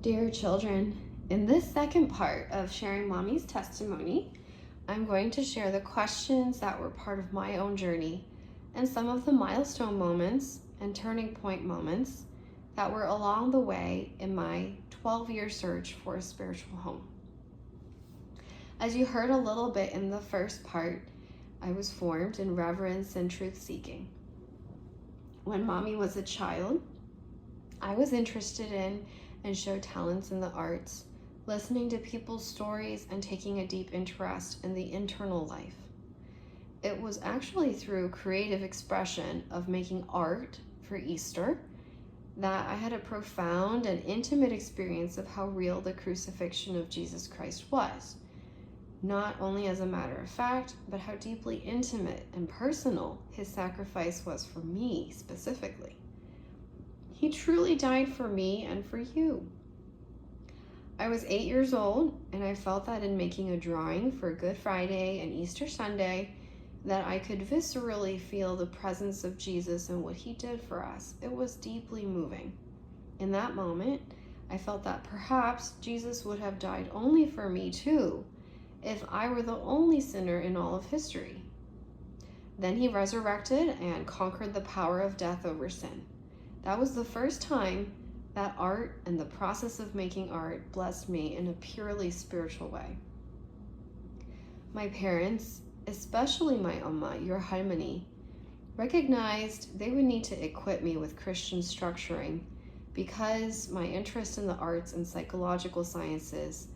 Dear children, in this second part of sharing Mommy's testimony, I'm going to share the questions that were part of my own journey and some of the milestone moments and turning point moments that were along the way in my 12-year search for a spiritual home. As you heard a little bit in the first part, I was formed in reverence and truth-seeking. When Mommy was a child, I was interested in and showed talents in the arts, listening to people's stories and taking a deep interest in the internal life. It was actually through creative expression of making art for Easter that I had a profound and intimate experience of how real the crucifixion of Jesus Christ was. Not only as a matter of fact, but how deeply intimate and personal his sacrifice was for me specifically. He truly died for me and for you. I was 8 years old, and I felt that in making a drawing for Good Friday and Easter Sunday, that I could viscerally feel the presence of Jesus and what he did for us. It was deeply moving. In that moment, I felt that perhaps Jesus would have died only for me too, if I were the only sinner in all of history. Then he resurrected and conquered the power of death over sin. That was the first time that art and the process of making art blessed me in a purely spiritual way. My parents, especially my Amma, your Harmony, recognized they would need to equip me with Christian structuring because my interest in the arts and psychological sciences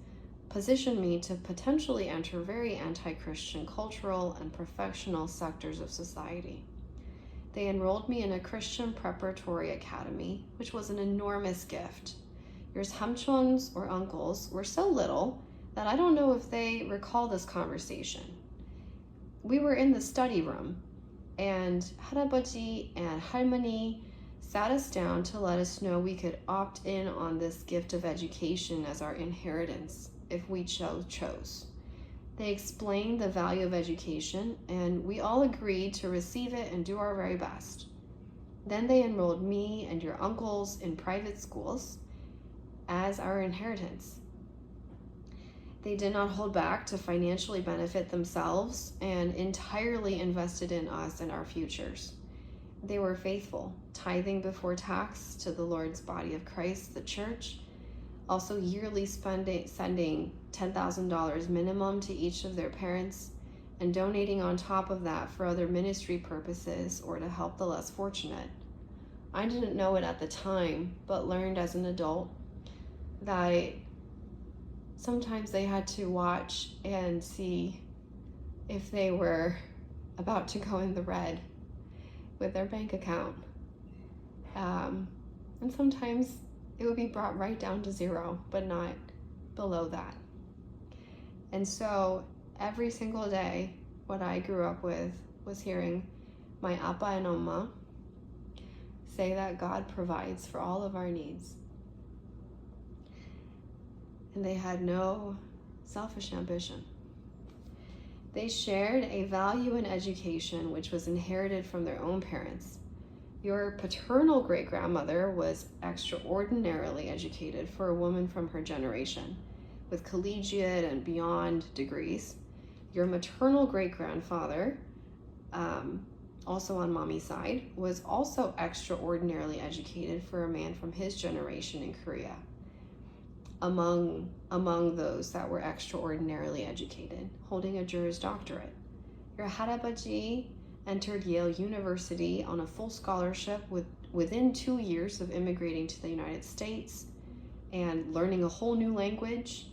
positioned me to potentially enter very anti-Christian cultural and professional sectors of society. They enrolled me in a Christian preparatory academy, which was an enormous gift. Your samchons or uncles were so little that I don't know if they recall this conversation. We were in the study room, and Harabaji and Harmony sat us down to let us know we could opt in on this gift of education as our inheritance if we chose. They explained the value of education, and we all agreed to receive it and do our very best. Then they enrolled me and your uncles in private schools as our inheritance. They did not hold back to financially benefit themselves and entirely invested in us and our futures. They were faithful, tithing before tax to the Lord's body of Christ, the church, also yearly sending $10,000 minimum to each of their parents, and donating on top of that for other ministry purposes or to help the less fortunate. I didn't know it at the time, but learned as an adult that sometimes they had to watch and see if they were about to go in the red with their bank account. And sometimes it would be brought right down to zero, but not below that. And so every single day, what I grew up with was hearing my Appa and Amma say that God provides for all of our needs. And they had no selfish ambition. They shared a value in education which was inherited from their own parents. Your paternal great-grandmother was extraordinarily educated for a woman from her generation, with collegiate and beyond degrees. Your maternal great-grandfather, also on Mommy's side, was also extraordinarily educated for a man from his generation in Korea. Among those that were extraordinarily educated, holding a Juris Doctorate. Your Harabaji entered Yale University on a full scholarship within 2 years of immigrating to the United States and learning a whole new language,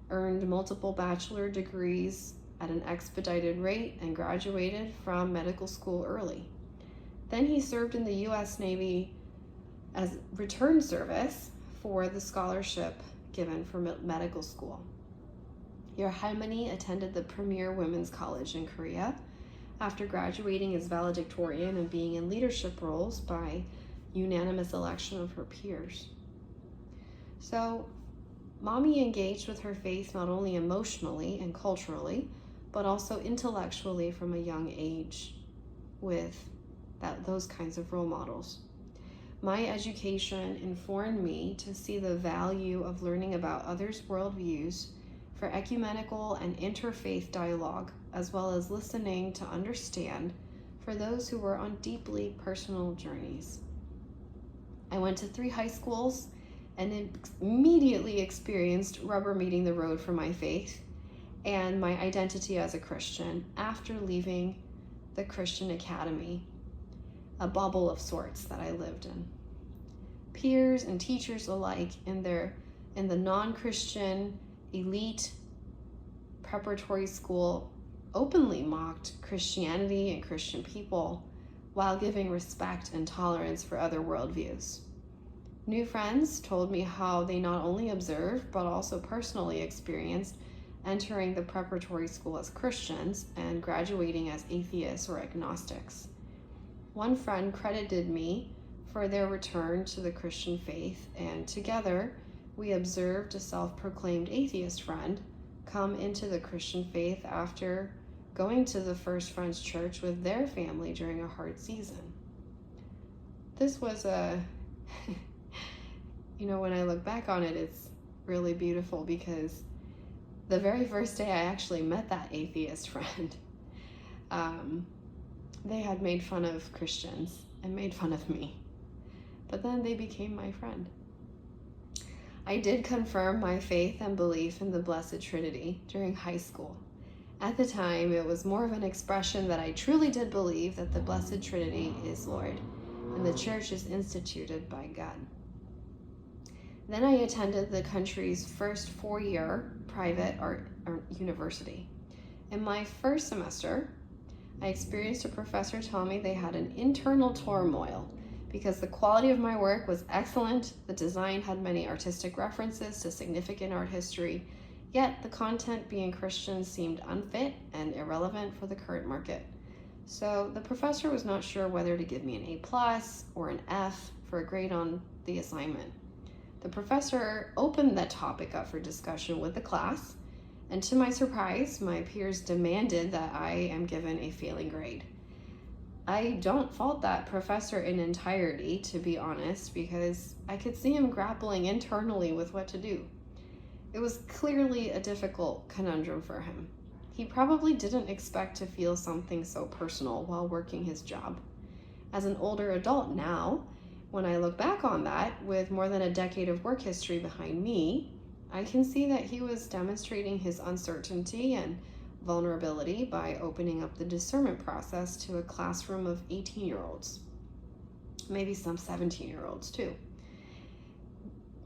earned multiple bachelor degrees at an expedited rate, and graduated from medical school early. Then he served in the U.S. Navy as return service for the scholarship given for medical school. Your Harmony attended the premier women's college in Korea after graduating as valedictorian and being in leadership roles by unanimous election of her peers. So, Mommy engaged with her faith not only emotionally and culturally, but also intellectually from a young age with those kinds of role models. My education informed me to see the value of learning about others' worldviews for ecumenical and interfaith dialogue, as well as listening to understand for those who were on deeply personal journeys. I went to 3 high schools and immediately experienced rubber meeting the road for my faith and my identity as a Christian after leaving the Christian academy, a bubble of sorts that I lived in. Peers and teachers alike in the non-Christian elite preparatory school openly mocked Christianity and Christian people while giving respect and tolerance for other worldviews. New friends told me how they not only observed but also personally experienced entering the preparatory school as Christians and graduating as atheists or agnostics. One friend credited me for their return to the Christian faith, and together we observed a self-proclaimed atheist friend come into the Christian faith after going to the First Friends Church with their family during a hard season. This was when I look back on it, it's really beautiful because the very first day I actually met that atheist friend, they had made fun of Christians and made fun of me. But then they became my friend. I did confirm my faith and belief in the Blessed Trinity during high school. At the time, it was more of an expression that I truly did believe that the Blessed Trinity is Lord and the church is instituted by God. Then I attended the country's first 4-year private art university. In my first semester, I experienced a professor tell me they had an internal turmoil because the quality of my work was excellent, the design had many artistic references to significant art history, yet the content being Christian seemed unfit and irrelevant for the current market. So the professor was not sure whether to give me an A+ or an F for a grade on the assignment. The professor opened that topic up for discussion with the class, and to my surprise, my peers demanded that I am given a failing grade. I don't fault that professor in entirety, to be honest, because I could see him grappling internally with what to do. It was clearly a difficult conundrum for him. He probably didn't expect to feel something so personal while working his job. As an older adult now, when I look back on that, with more than a decade of work history behind me, I can see that he was demonstrating his uncertainty and vulnerability by opening up the discernment process to a classroom of 18-year-olds, maybe some 17-year-olds too.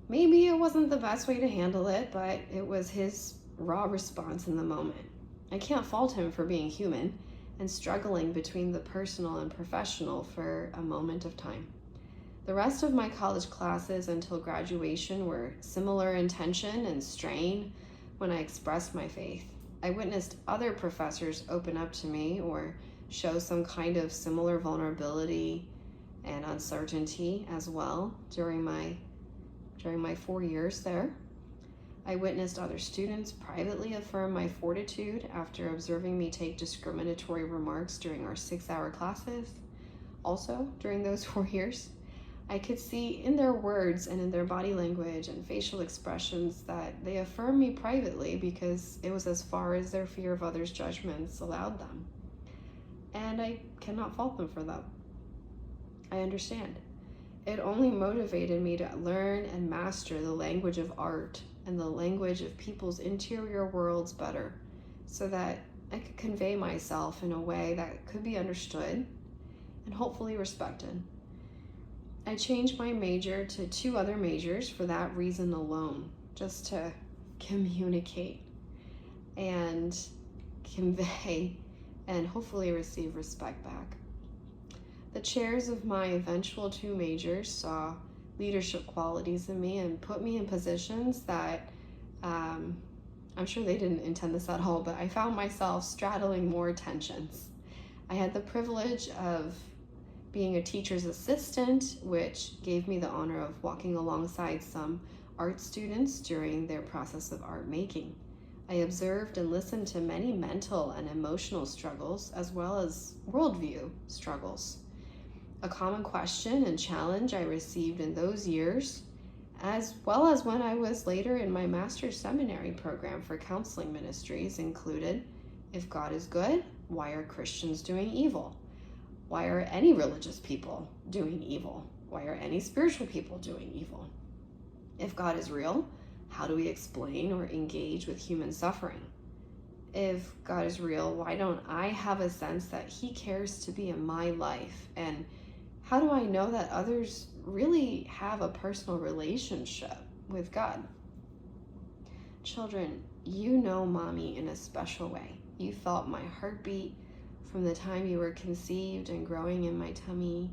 Maybe it wasn't the best way to handle it, but it was his raw response in the moment. I can't fault him for being human and struggling between the personal and professional for a moment of time. The rest of my college classes until graduation were similar in tension and strain when I expressed my faith. I witnessed other professors open up to me or show some kind of similar vulnerability and uncertainty as well during my 4 years there. I witnessed other students privately affirm my fortitude after observing me take discriminatory remarks during our 6-hour classes. Also, during those 4 years, I could see in their words and in their body language and facial expressions that they affirmed me privately because it was as far as their fear of others' judgments allowed them. And I cannot fault them for that. I understand. It only motivated me to learn and master the language of art and the language of people's interior worlds better, so that I could convey myself in a way that could be understood and hopefully respected. I changed my major to 2 other majors for that reason alone, just to communicate and convey and hopefully receive respect back. The chairs of my eventual 2 majors saw leadership qualities in me and put me in positions that I'm sure they didn't intend this at all, but I found myself straddling more tensions. I had the privilege of being a teacher's assistant, which gave me the honor of walking alongside some art students during their process of art making. I observed and listened to many mental and emotional struggles, as well as worldview struggles. a common question and challenge I received in those years, as well as when I was later in my master's seminary program for counseling ministries, included, if God is good, why are Christians doing evil? Why are any religious people doing evil? Why are any spiritual people doing evil? If God is real, how do we explain or engage with human suffering? If God is real, why don't I have a sense that he cares to be in my life? And how do I know that others really have a personal relationship with God? Children, you know mommy in a special way. You felt my heartbeat from the time you were conceived and growing in my tummy.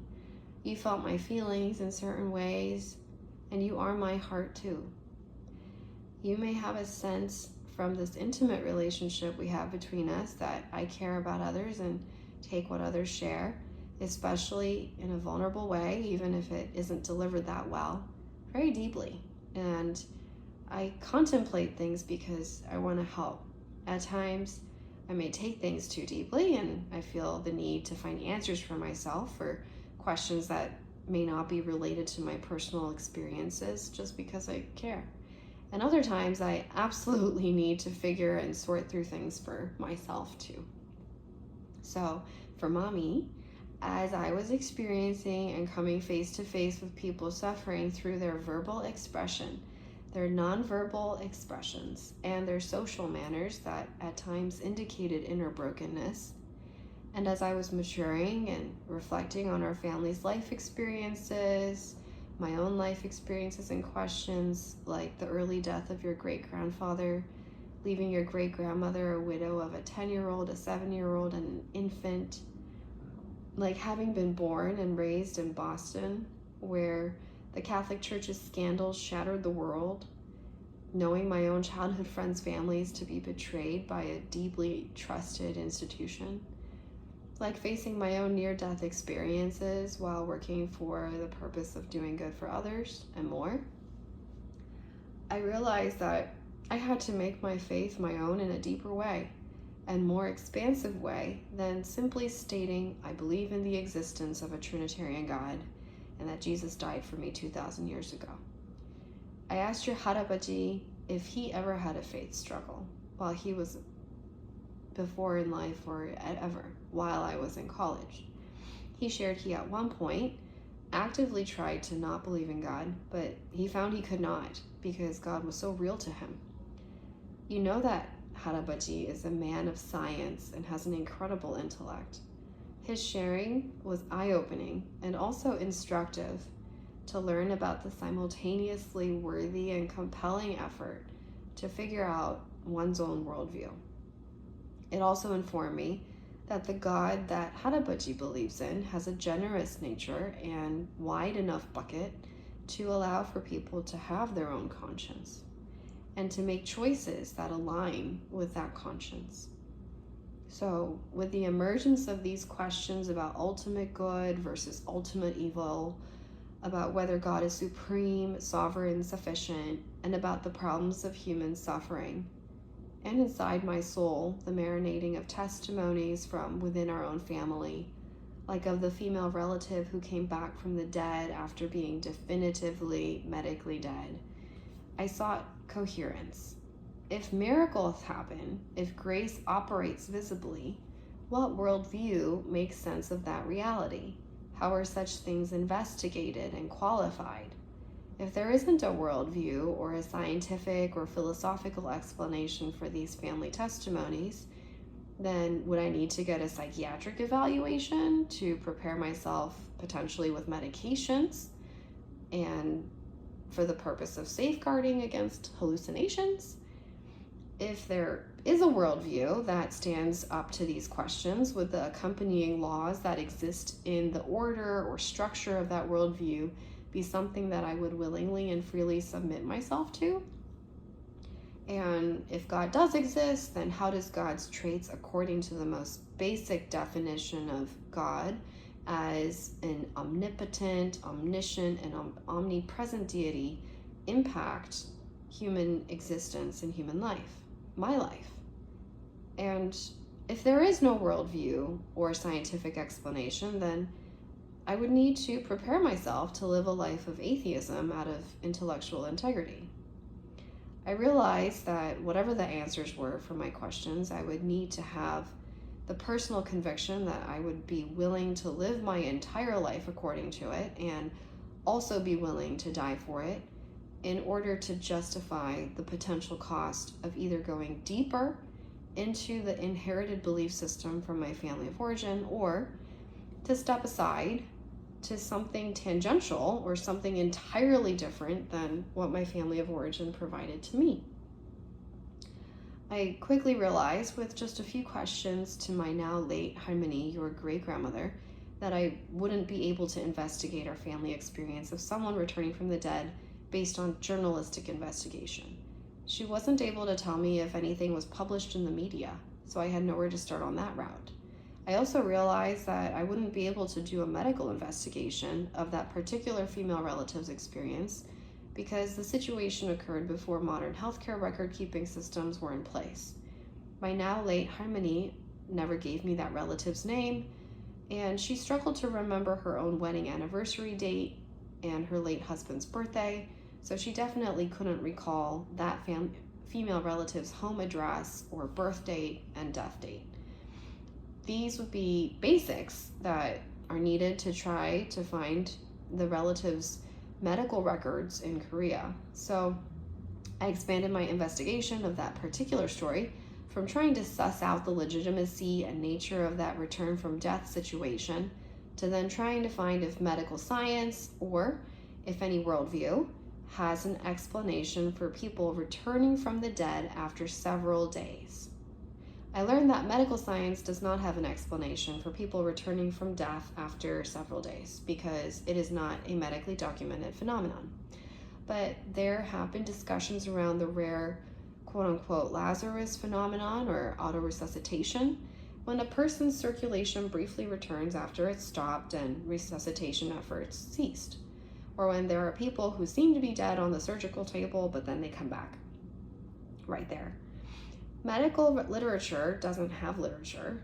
You felt my feelings in certain ways, and you are my heart too. You may have a sense from this intimate relationship we have between us that I care about others and take what others share, especially in a vulnerable way, even if it isn't delivered that well, very deeply. And I contemplate things because I want to help. At times, I may take things too deeply, and I feel the need to find answers for myself for questions that may not be related to my personal experiences just because I care. And other times, I absolutely need to figure and sort through things for myself too. So, for mommy, as I was experiencing and coming face to face with people suffering through their verbal expression, their nonverbal expressions, and their social manners that at times indicated inner brokenness, and as I was maturing and reflecting on our family's life experiences, my own life experiences and questions like the early death of your great-grandfather, leaving your great-grandmother a widow of a 10-year-old, a 7-year-old, and an infant, like having been born and raised in Boston, where the Catholic Church's scandals shattered the world, knowing my own childhood friends' families to be betrayed by a deeply trusted institution, like facing my own near-death experiences while working for the purpose of doing good for others and more. I realized that I had to make my faith my own in a deeper way and more expansive way than simply stating I believe in the existence of a Trinitarian God and that Jesus died for me 2,000 years ago. I asked your Harabaji if he ever had a faith struggle while he was before in life or ever while I was in college. He shared he at one point actively tried to not believe in God, but he found he could not because God was so real to him. You know that Harabaji is a man of science and has an incredible intellect. His sharing was eye-opening and also instructive to learn about the simultaneously worthy and compelling effort to figure out one's own worldview. It also informed me that the God that Harabaji believes in has a generous nature and wide enough bucket to allow for people to have their own conscience and to make choices that align with that conscience. So, with the emergence of these questions about ultimate good versus ultimate evil, about whether God is supreme, sovereign, sufficient, and about the problems of human suffering, and inside my soul, the marinating of testimonies from within our own family, like of the female relative who came back from the dead after being definitively medically dead, I sought coherence. If miracles happen, if grace operates visibly, what worldview makes sense of that reality? How are such things investigated and qualified? If there isn't a worldview or a scientific or philosophical explanation for these family testimonies, then would I need to get a psychiatric evaluation to prepare myself potentially with medications and for the purpose of safeguarding against hallucinations? If there is a worldview that stands up to these questions with the accompanying laws that exist in the order or structure of that worldview be something that I would willingly and freely submit myself to? And if God does exist, then how does God's traits according to the most basic definition of God as an omnipotent, omniscient, and omnipresent deity impact human existence and human life, my life? And if there is no worldview or scientific explanation, then I would need to prepare myself to live a life of atheism out of intellectual integrity. I realized that whatever the answers were for my questions, I would need to have the personal conviction that I would be willing to live my entire life according to it and also be willing to die for it in order to justify the potential cost of either going deeper into the inherited belief system from my family of origin or to step aside to something tangential or something entirely different than what my family of origin provided to me. I quickly realized with just a few questions to my now late Harmony, your great-grandmother, that I wouldn't be able to investigate our family experience of someone returning from the dead based on journalistic investigation. She wasn't able to tell me if anything was published in the media, so I had nowhere to start on that route. I also realized that I wouldn't be able to do a medical investigation of that particular female relative's experience because the situation occurred before modern healthcare record-keeping systems were in place. My now late Harmony never gave me that relative's name, and she struggled to remember her own wedding anniversary date and her late husband's birthday, so she definitely couldn't recall that female relative's home address or birth date and death date. These would be basics that are needed to try to find the relative's medical records in Korea. So I expanded my investigation of that particular story from trying to suss out the legitimacy and nature of that return from death situation to then trying to find if medical science or if any worldview has an explanation for people returning from the dead after several days. I learned that medical science does not have an explanation for people returning from death after several days because it is not a medically documented phenomenon. But there have been discussions around the rare quote-unquote Lazarus phenomenon or autoresuscitation, when a person's circulation briefly returns after it stopped and resuscitation efforts ceased, or when there are people who seem to be dead on the surgical table but then they come back. Right there. Medical literature doesn't have literature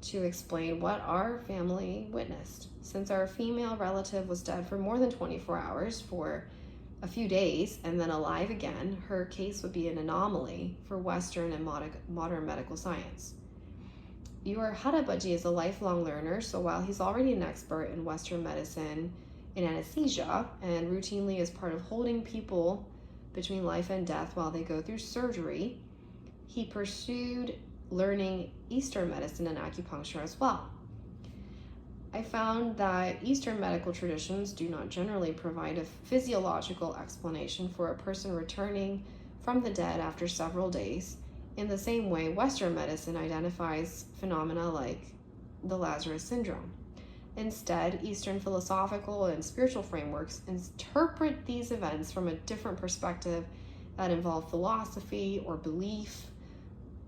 to explain what our family witnessed. Since our female relative was dead for more than 24 hours for a few days and then alive again, her case would be an anomaly for Western and modern medical science. Your Harabaji is a lifelong learner, so while he's already an expert in Western medicine in anesthesia and routinely is part of holding people between life and death while they go through surgery, he pursued learning Eastern medicine and acupuncture as well. I found that Eastern medical traditions do not generally provide a physiological explanation for a person returning from the dead after several days, in the same way Western medicine identifies phenomena like the Lazarus syndrome. Instead, Eastern philosophical and spiritual frameworks interpret these events from a different perspective that involve philosophy or belief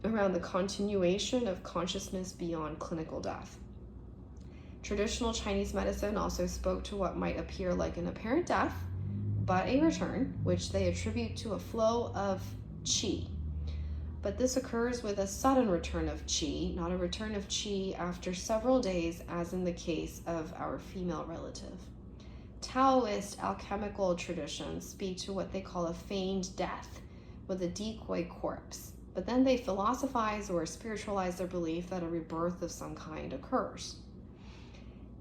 around the continuation of consciousness beyond clinical death. Traditional Chinese medicine also spoke to what might appear like an apparent death, but a return, which they attribute to a flow of qi. But this occurs with a sudden return of qi, not a return of qi after several days, as in the case of our female relative. Taoist alchemical traditions speak to what they call a feigned death with a decoy corpse, but then they philosophize or spiritualize their belief that a rebirth of some kind occurs.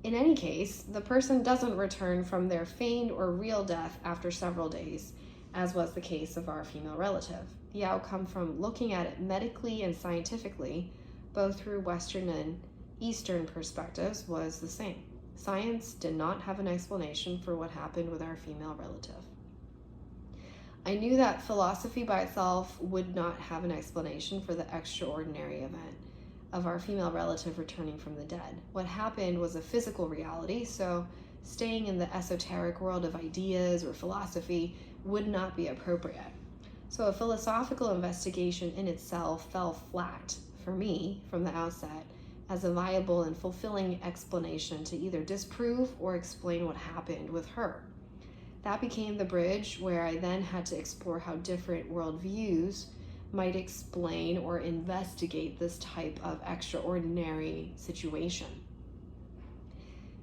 In any case, the person doesn't return from their feigned or real death after several days, as was the case of our female relative. The outcome from looking at it medically and scientifically, both through Western and Eastern perspectives, was the same. Science did not have an explanation for what happened with our female relative. I knew that philosophy by itself would not have an explanation for the extraordinary event of our female relative returning from the dead. What happened was a physical reality, so staying in the esoteric world of ideas or philosophy would not be appropriate. So a philosophical investigation in itself fell flat for me from the outset as a viable and fulfilling explanation to either disprove or explain what happened with her. That became the bridge where I then had to explore how different worldviews might explain or investigate this type of extraordinary situation.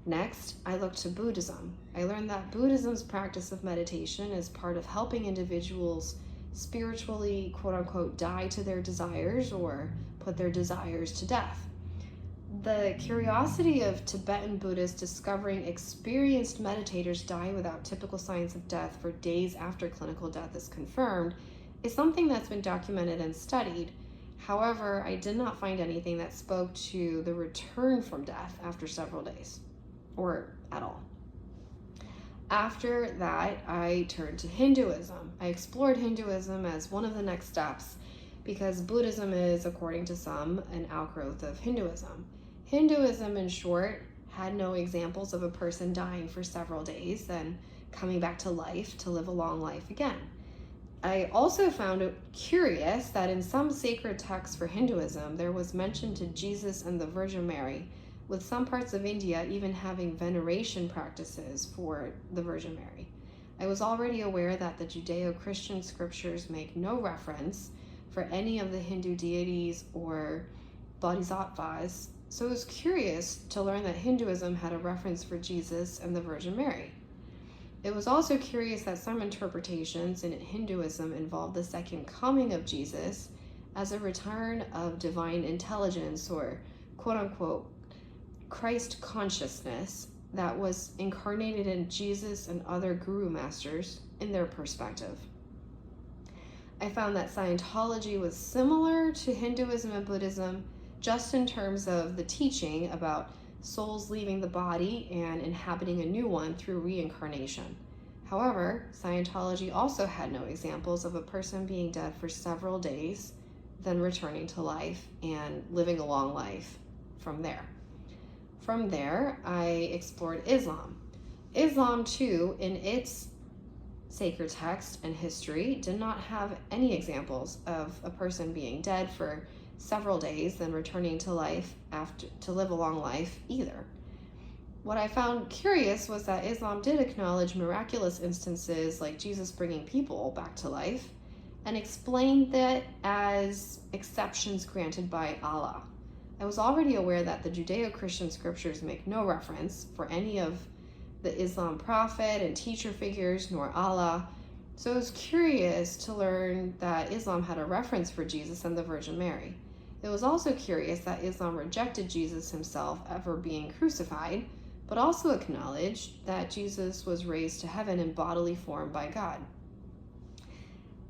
Next, I looked to Buddhism. I learned that Buddhism's practice of meditation is part of helping individuals spiritually, quote-unquote, die to their desires or put their desires to death. The curiosity of Tibetan Buddhists discovering experienced meditators die without typical signs of death for days after clinical death is confirmed is something that's been documented and studied. However, I did not find anything that spoke to the return from death after several days, or at all. After that, I turned to Hinduism. I explored Hinduism as one of the next steps because Buddhism is, according to some, an outgrowth of Hinduism. Hinduism, in short, had no examples of a person dying for several days, then coming back to life to live a long life again. I also found it curious that in some sacred texts for Hinduism, there was mention to Jesus and the Virgin Mary, with some parts of India even having veneration practices for the Virgin Mary. I was already aware that the Judeo-Christian scriptures make no reference for any of the Hindu deities or bodhisattvas, so I was curious to learn that Hinduism had a reference for Jesus and the Virgin Mary. It was also curious that some interpretations in Hinduism involve the second coming of Jesus as a return of divine intelligence or quote-unquote Christ consciousness that was incarnated in Jesus and other guru masters in their perspective. I found that Scientology was similar to Hinduism and Buddhism just in terms of the teaching about souls leaving the body and inhabiting a new one through reincarnation. However, Scientology also had no examples of a person being dead for several days, then returning to life and living a long life from there. From there, I explored Islam. Islam, too, in its sacred text and history, did not have any examples of a person being dead for several days, then returning to life to live a long life either. What I found curious was that Islam did acknowledge miraculous instances like Jesus bringing people back to life and explained that as exceptions granted by Allah. I was already aware that the Judeo-Christian scriptures make no reference for any of the Islam prophet and teacher figures, nor Allah, so I was curious to learn that Islam had a reference for Jesus and the Virgin Mary. It was also curious that Islam rejected Jesus himself ever being crucified, but also acknowledged that Jesus was raised to heaven in bodily form by God.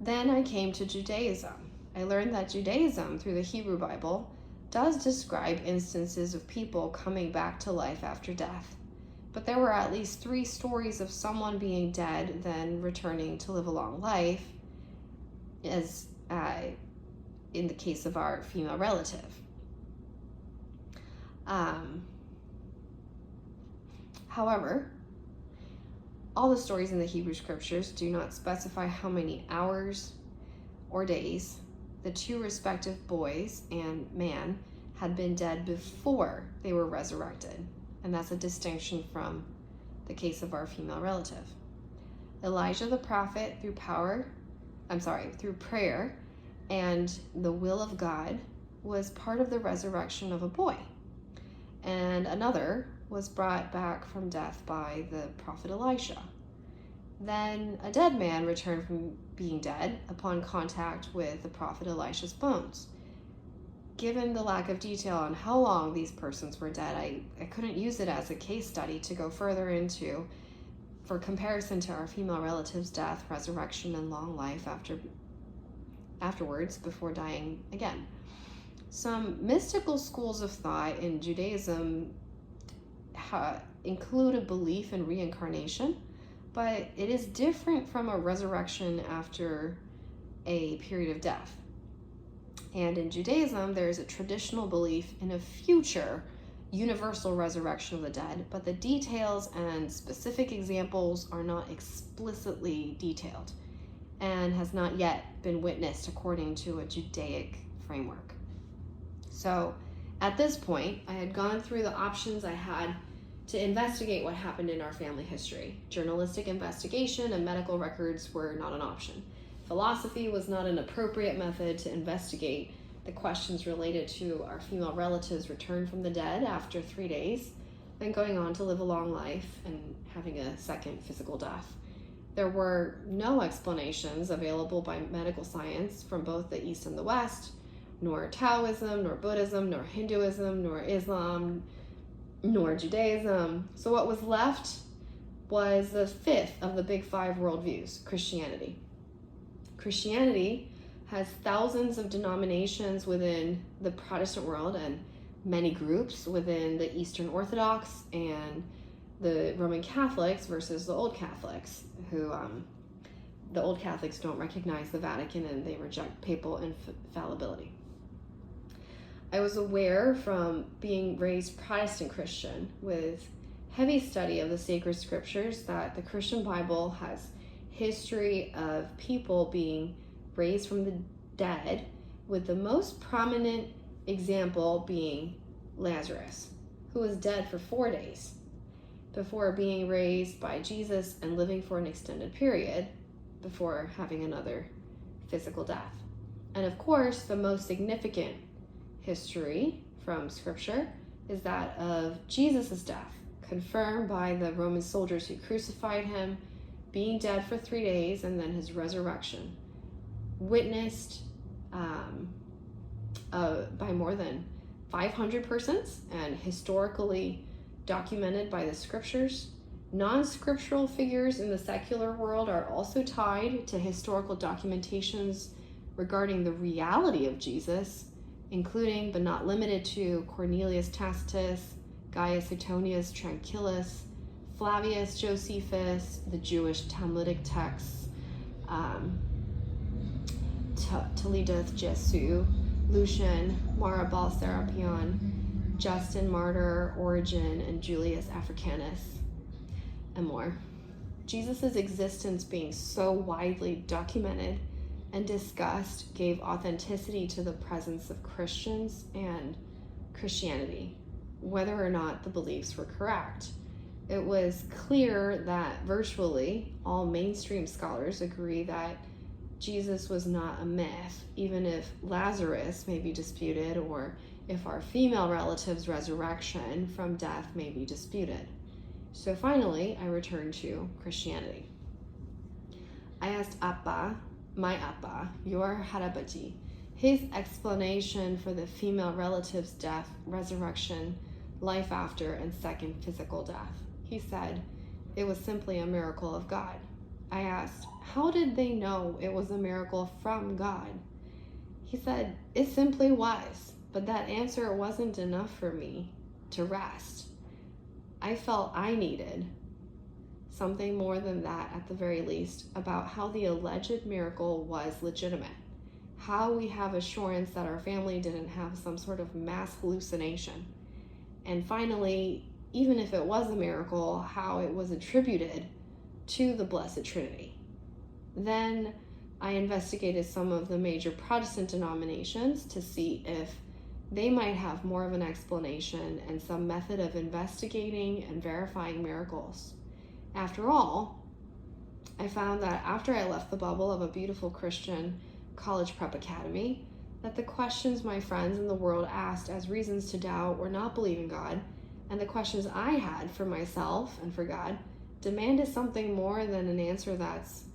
Then I came to Judaism. I learned that Judaism, through the Hebrew Bible, does describe instances of people coming back to life after death. But there were at least 3 stories of someone being dead, then returning to live a long life, as in the case of our female relative. However, all the stories in the Hebrew scriptures do not specify how many hours or days the 2 respective boys and man had been dead before they were resurrected. And that's a distinction from the case of our female relative. Elijah the prophet, through prayer and the will of God, was part of the resurrection of a boy. And another was brought back from death by the prophet Elisha. Then a dead man returned from being dead upon contact with the prophet Elisha's bones. Given the lack of detail on how long these persons were dead, I couldn't use it as a case study to go further into for comparison to our female relative's death, resurrection, and long life afterwards before dying again. Some mystical schools of thought in Judaism include a belief in reincarnation, but it is different from a resurrection after a period of death. And in Judaism, there is a traditional belief in a future universal resurrection of the dead, but the details and specific examples are not explicitly detailed and has not yet been witnessed according to a Judaic framework. So at this point, I had gone through the options I had to investigate what happened in our family history. Journalistic investigation and medical records were not an option. Philosophy was not an appropriate method to investigate the questions related to our female relatives' return from the dead after 3 days. then going on to live a long life and having a second physical death. There were no explanations available by medical science from both the East and the West, nor Taoism, nor Buddhism, nor Hinduism, nor Islam, nor Judaism. So what was left was the fifth of the big five worldviews, Christianity. Christianity has thousands of denominations within the Protestant world and many groups within the Eastern Orthodox and the Roman Catholics versus the Old Catholics, who the Old Catholics don't recognize the Vatican and they reject papal infallibility. I was aware from being raised Protestant Christian with heavy study of the sacred scriptures that the Christian Bible has history of people being raised from the dead, with the most prominent example being Lazarus, who was dead for 4 days before being raised by Jesus and living for an extended period before having another physical death. And of course, the most significant history from scripture is that of Jesus' death, confirmed by the Roman soldiers who crucified him, being dead for 3 days, and then his resurrection, witnessed by more than 500 persons and historically documented by the scriptures. Non-scriptural figures in the secular world are also tied to historical documentations regarding the reality of Jesus, including but not limited to Cornelius Tacitus, Gaius Suetonius Tranquillus, Flavius Josephus, the Jewish Talmudic texts, Toledeth Jesu, Lucian, Marabal Serapion, Justin Martyr, Origen, and Julius Africanus, and more. Jesus' existence being so widely documented and discussed gave authenticity to the presence of Christians and Christianity, whether or not the beliefs were correct. It was clear that virtually all mainstream scholars agree that Jesus was not a myth, even if Lazarus may be disputed or if our female relative's resurrection from death may be disputed. So finally, I returned to Christianity. I asked Appa, my Appa, your Harabaji, his explanation for the female relative's death, resurrection, life after, and second physical death. He said, it was simply a miracle of God. I asked, how did they know it was a miracle from God? He said, it simply was, but that answer wasn't enough for me to rest. I felt I needed something more than that, at the very least, about how the alleged miracle was legitimate, how we have assurance that our family didn't have some sort of mass hallucination, and finally, even if it was a miracle, how it was attributed to the Blessed Trinity. Then I investigated some of the major Protestant denominations to see if they might have more of an explanation and some method of investigating and verifying miracles. After all, I found that after I left the bubble of a beautiful Christian college prep academy, that the questions my friends in the world asked as reasons to doubt or not believe in God, and the questions I had for myself and for God, demanded something more than an answer that's,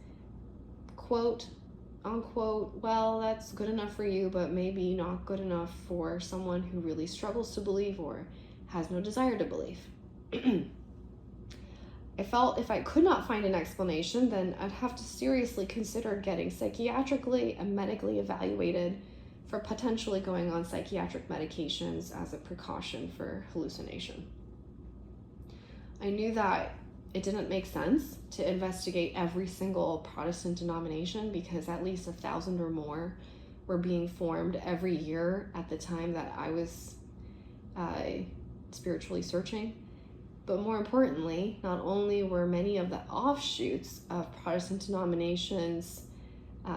quote, unquote, well, that's good enough for you, but maybe not good enough for someone who really struggles to believe or has no desire to believe. I felt if I could not find an explanation, then I'd have to seriously consider getting psychiatrically and medically evaluated for potentially going on psychiatric medications as a precaution for hallucination. I knew that it didn't make sense to investigate every single Protestant denomination because at least 1,000 or more were being formed every year at the time that I was spiritually searching. But more importantly, not only were many of the offshoots of Protestant denominations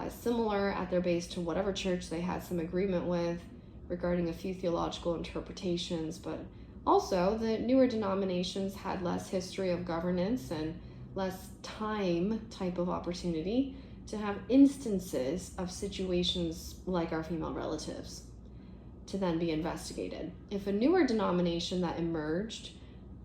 similar at their base to whatever church they had some agreement with regarding a few theological interpretations, but also the newer denominations had less history of governance and less time type of opportunity to have instances of situations like our female relatives to then be investigated. If a newer denomination that emerged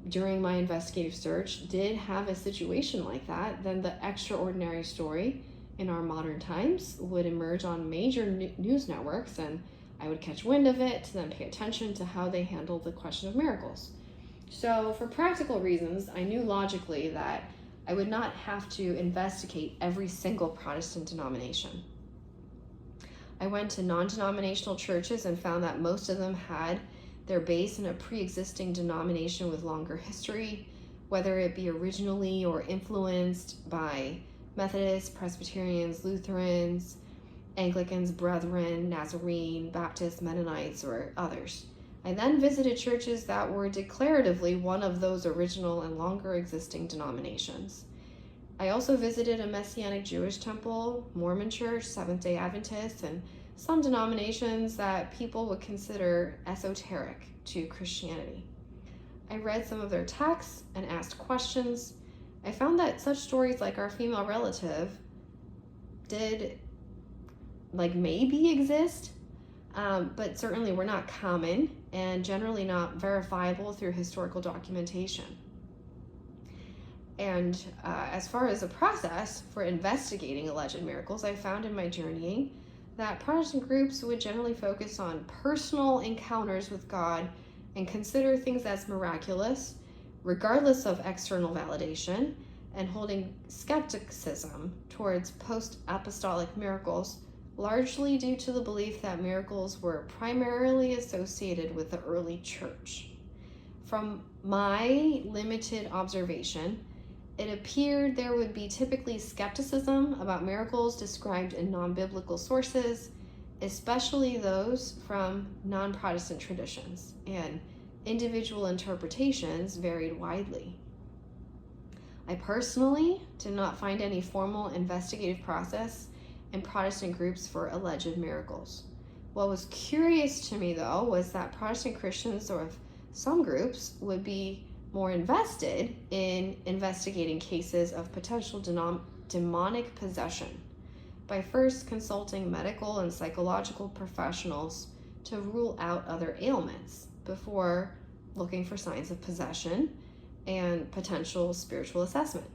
during my investigative search did have a situation like that, then the extraordinary story in our modern times would emerge on major news networks, and I would catch wind of it to then pay attention to how they handled the question of miracles. So for practical reasons, I knew logically that I would not have to investigate every single Protestant denomination. I went to non-denominational churches and found that most of them had their base in a pre-existing denomination with longer history, whether it be originally or influenced by Methodists, Presbyterians, Lutherans, Anglicans, Brethren, Nazarene, Baptists, Mennonites, or others. I then visited churches that were declaratively one of those original and longer existing denominations. I also visited a Messianic Jewish temple, Mormon church, Seventh-day Adventists, and some denominations that people would consider esoteric to Christianity. I read some of their texts and asked questions. I found that such stories like our female relative did maybe exist, but certainly were not common and generally not verifiable through historical documentation. And as far as a process for investigating alleged miracles, I found in my journeying that Protestant groups would generally focus on personal encounters with God and consider things as miraculous, regardless of external validation, and holding skepticism towards post-apostolic miracles, largely due to the belief that miracles were primarily associated with the early church. From my limited observation, it appeared there would be typically skepticism about miracles described in non-biblical sources, especially those from non-Protestant traditions, and individual interpretations varied widely. I personally did not find any formal investigative process in Protestant groups for alleged miracles. What was curious to me, though, was that Protestant Christians, or some groups, would be more invested in investigating cases of potential demonic possession by first consulting medical and psychological professionals to rule out other ailments before looking for signs of possession and potential spiritual assessment.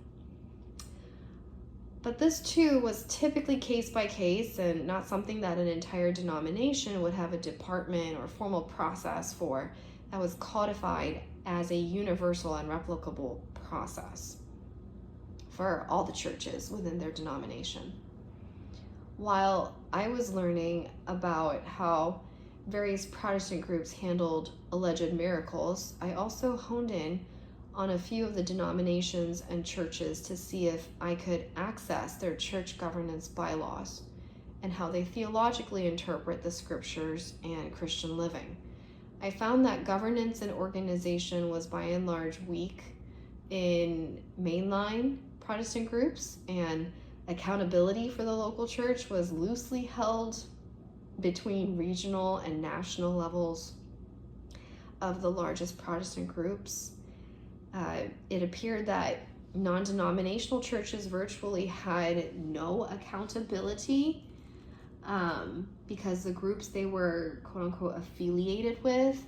But this too was typically case by case and not something that an entire denomination would have a department or formal process for that was codified as a universal and replicable process for all the churches within their denomination. While I was learning about how various Protestant groups handled alleged miracles, I also honed in on a few of the denominations and churches to see if I could access their church governance bylaws and how they theologically interpret the scriptures and Christian living. I found that governance and organization was by and large weak in mainline Protestant groups, and accountability for the local church was loosely held between regional and national levels of the largest Protestant groups. It appeared that non-denominational churches virtually had no accountability because the groups they were quote-unquote affiliated with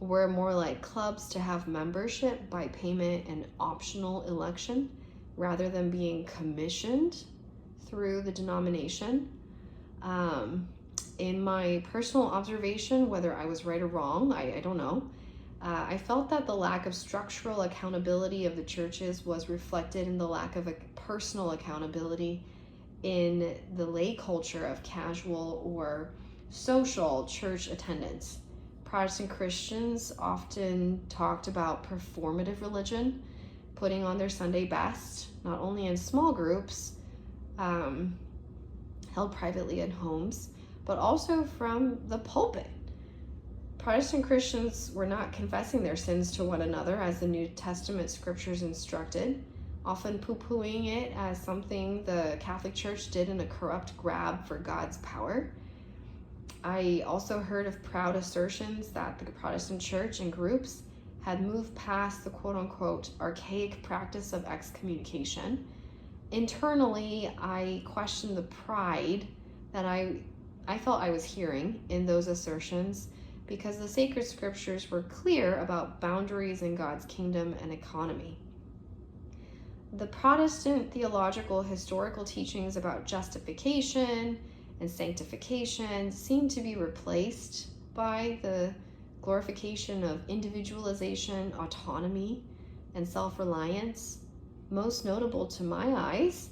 were more like clubs to have membership by payment and optional election rather than being commissioned through the denomination. In my personal observation, whether I was right or wrong, I don't know, I felt that the lack of structural accountability of the churches was reflected in the lack of a personal accountability in the lay culture of casual or social church attendance. Protestant Christians often talked about performative religion, putting on their Sunday best, not only in small groups held privately at homes, but also from the pulpit. Protestant Christians were not confessing their sins to one another as the New Testament scriptures instructed, often poo-pooing it as something the Catholic Church did in a corrupt grab for God's power. I also heard of proud assertions that the Protestant Church and groups had moved past the quote-unquote archaic practice of excommunication. Internally, I questioned the pride that I felt I was hearing in those assertions, because the sacred scriptures were clear about boundaries in God's kingdom and economy. The Protestant theological historical teachings about justification and sanctification seem to be replaced by the glorification of individualization, autonomy, and self-reliance. Most notable to my eyes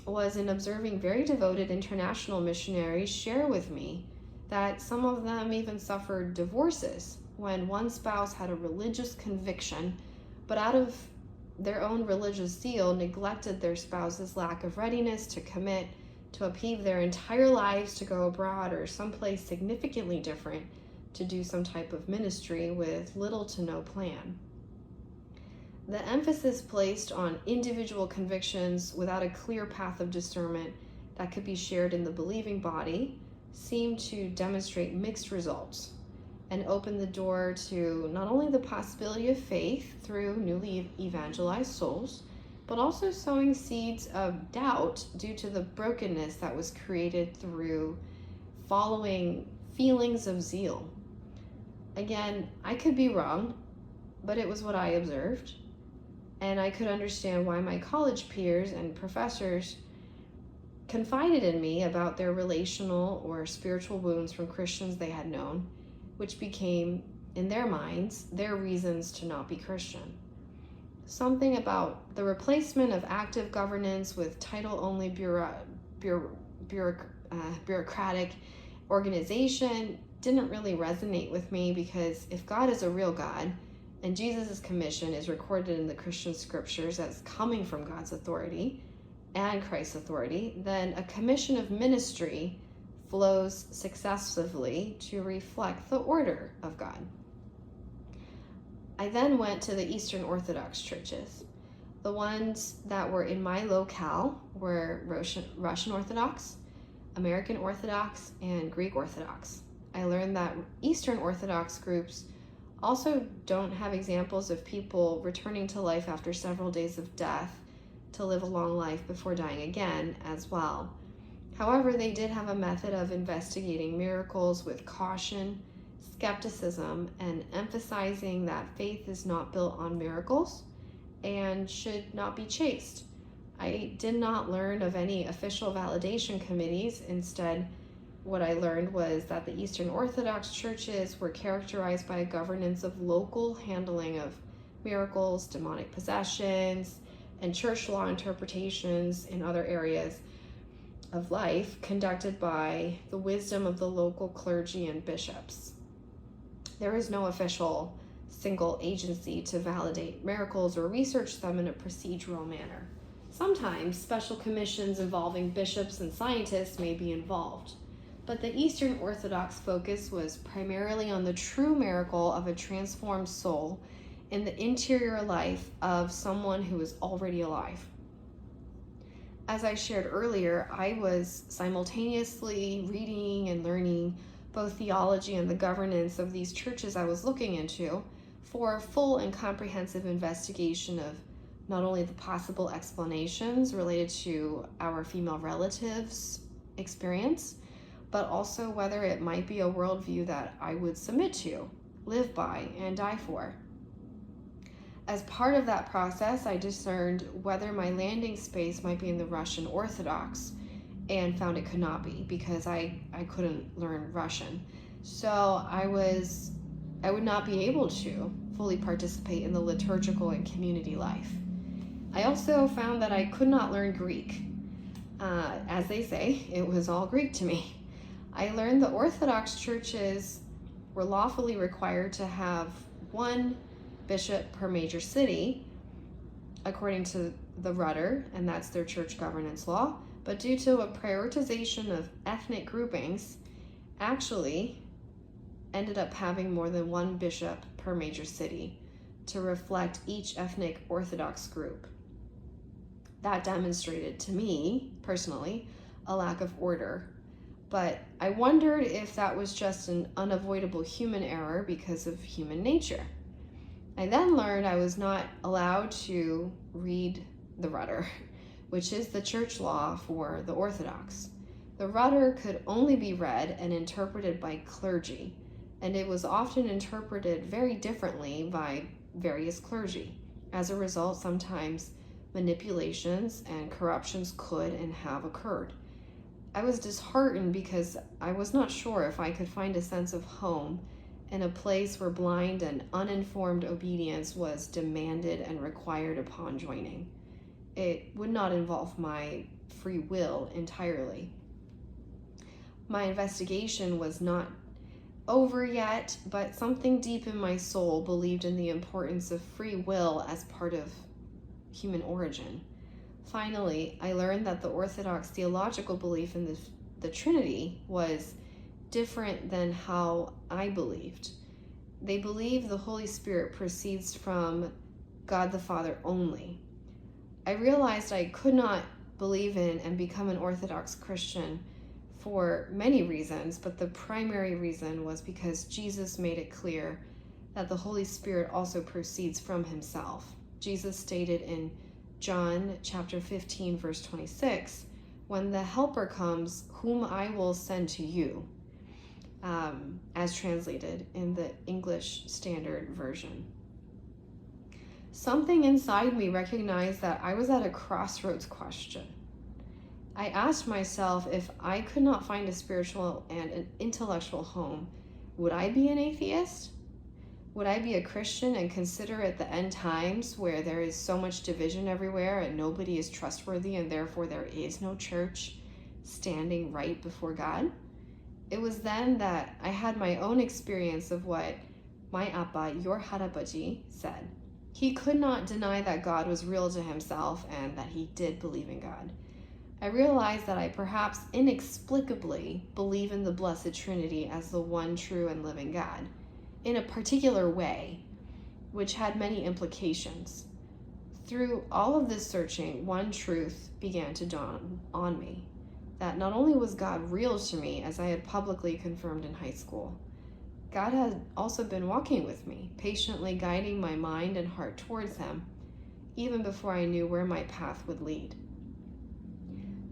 was in observing very devoted international missionaries share with me that some of them even suffered divorces when one spouse had a religious conviction, but out of their own religious zeal neglected their spouse's lack of readiness to commit to upheave their entire lives to go abroad or someplace significantly different to do some type of ministry with little to no plan. The emphasis placed on individual convictions without a clear path of discernment that could be shared in the believing body seemed to demonstrate mixed results and open the door to not only the possibility of faith through newly evangelized souls, but also sowing seeds of doubt due to the brokenness that was created through following feelings of zeal. Again, I could be wrong, but it was what I observed, and I could understand why my college peers and professors confided in me about their relational or spiritual wounds from Christians they had known, which became, in their minds, their reasons to not be Christian. Something about the replacement of active governance with title-only bureaucratic organization didn't really resonate with me, because if God is a real God and Jesus' commission is recorded in the Christian scriptures as coming from God's authority and Christ's authority, then a commission of ministry flows successively to reflect the order of God. I then went to the Eastern Orthodox churches. The ones that were in my locale were Russian Orthodox, American Orthodox, and Greek Orthodox. I learned that Eastern Orthodox groups also don't have examples of people returning to life after several days of death to live a long life before dying again as well. However, they did have a method of investigating miracles with caution, skepticism, and emphasizing that faith is not built on miracles and should not be chased. I did not learn of any official validation committees. Instead, what I learned was that the Eastern Orthodox churches were characterized by a governance of local handling of miracles, demonic possessions, and church law interpretations in other areas of life conducted by the wisdom of the local clergy and bishops. There is no official single agency to validate miracles or research them in a procedural manner. Sometimes special commissions involving bishops and scientists may be involved, but the Eastern Orthodox focus was primarily on the true miracle of a transformed soul in the interior life of someone who is already alive. As I shared earlier, I was simultaneously reading and learning both theology and the governance of these churches I was looking into for a full and comprehensive investigation of not only the possible explanations related to our female relatives' experience, but also whether it might be a worldview that I would submit to, live by, and die for. As part of that process, I discerned whether my landing space might be in the Russian Orthodox, and found it could not be because I couldn't learn Russian. So I would not be able to fully participate in the liturgical and community life. I also found that I could not learn Greek. As they say, it was all Greek to me. I learned the Orthodox churches were lawfully required to have one bishop per major city, according to the Rudder, and that's their church governance law. But due to a prioritization of ethnic groupings, actually ended up having more than one bishop per major city to reflect each ethnic Orthodox group. That demonstrated to me, personally, a lack of order. But I wondered if that was just an unavoidable human error because of human nature. I then learned I was not allowed to read the Rudder, which is the church law for the Orthodox. The Rudder could only be read and interpreted by clergy, and it was often interpreted very differently by various clergy. As a result, sometimes manipulations and corruptions could and have occurred. I was disheartened because I was not sure if I could find a sense of home in a place where blind and uninformed obedience was demanded and required upon joining. It would not involve my free will entirely. My investigation was not over yet, but something deep in my soul believed in the importance of free will as part of human origin. Finally, I learned that the Orthodox theological belief in the Trinity was different than how I believed. They believe the Holy Spirit proceeds from God the Father only. I realized I could not believe in and become an Orthodox Christian for many reasons, but the primary reason was because Jesus made it clear that the Holy Spirit also proceeds from himself. Jesus stated in John chapter 15, verse 26, "When the Helper comes, whom I will send to you," as translated in the English Standard Version. Something inside me recognized that I was at a crossroads question. I asked myself, if I could not find a spiritual and an intellectual home, would I be an atheist? Would I be a Christian and consider at the end times where there is so much division everywhere and nobody is trustworthy and therefore there is no church standing right before God? It was then that I had my own experience of what my Appa, your Harabaji, said. He could not deny that God was real to himself and that he did believe in God. I realized that I perhaps inexplicably believe in the Blessed Trinity as the one true and living God, in a particular way, which had many implications. Through all of this searching, one truth began to dawn on me, that not only was God real to me, as I had publicly confirmed in high school, God had also been walking with me, patiently guiding my mind and heart towards him, even before I knew where my path would lead.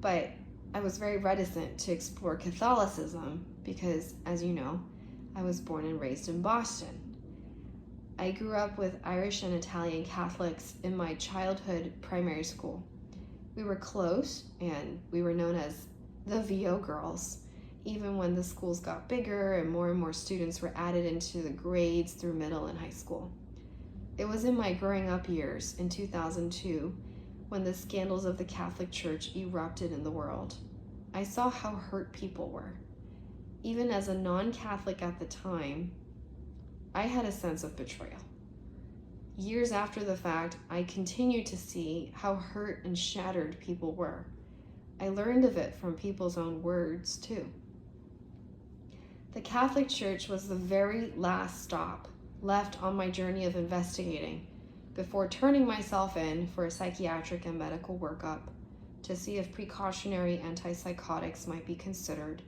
But I was very reticent to explore Catholicism because, as you know, I was born and raised in Boston. I grew up with Irish and Italian Catholics in my childhood primary school. We were close and we were known as the VO girls, even when the schools got bigger and more students were added into the grades through middle and high school. It was in my growing up years in 2002 when the scandals of the Catholic Church erupted in the world. I saw how hurt people were. Even as a non-Catholic at the time, I had a sense of betrayal. Years after the fact, I continued to see how hurt and shattered people were. I learned of it from people's own words, too. The Catholic Church was the very last stop left on my journey of investigating before turning myself in for a psychiatric and medical workup to see if precautionary antipsychotics might be considered,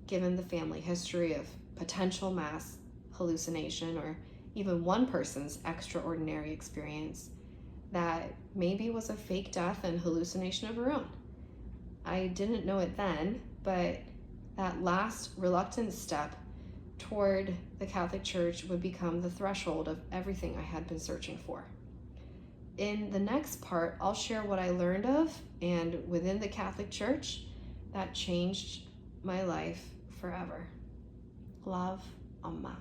given the family history of potential mass hallucination or even one person's extraordinary experience that maybe was a fake death and hallucination of her own. I didn't know it then, but that last reluctant step toward the Catholic Church would become the threshold of everything I had been searching for. In the next part, I'll share what I learned of and within the Catholic Church that changed my life forever. Love, Amma.